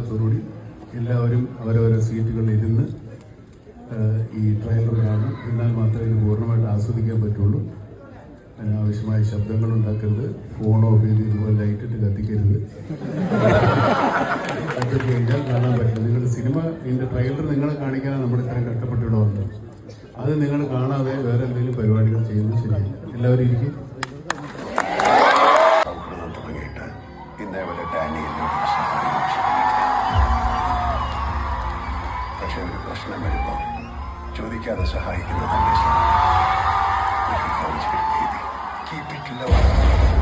ോടുകൂടി എല്ലാവരും അവരവരെ സീറ്റുകളിൽ ഇരുന്ന് ഈ ട്രെയിലർ കാണും. എന്നാൽ മാത്രമേ ഇത് പൂർണ്ണമായിട്ട് ആസ്വദിക്കാൻ പറ്റുള്ളൂ. അനാവശ്യമായ ശബ്ദങ്ങൾ ഉണ്ടാക്കരുത്, ഫോൺ ഓഫ് ചെയ്ത് ഇതുപോലെ ലൈറ്റിട്ട് കത്തിക്കരുത്. കത്തിക്കഴിഞ്ഞാൽ കാണാൻ പറ്റില്ല. നിങ്ങളുടെ സിനിമ ഇതിൻ്റെ ട്രെയിലർ നിങ്ങളെ കാണിക്കാനാണ് നമ്മൾ ഇത്രയും കഷ്ടപ്പെട്ട് ഇവിടെ വന്നത്. അത് നിങ്ങൾ കാണാതെ വേറെ എന്തെങ്കിലും പരിപാടികൾ ചെയ്യുന്നത് ശരിയല്ല. എല്ലാവരും ഇരിക്കും. പക്ഷെ ഒരു പ്രശ്നം വരുമ്പോൾ ചോദിക്കാതെ സഹായിക്കുന്നതല്ലേ. Keep it low.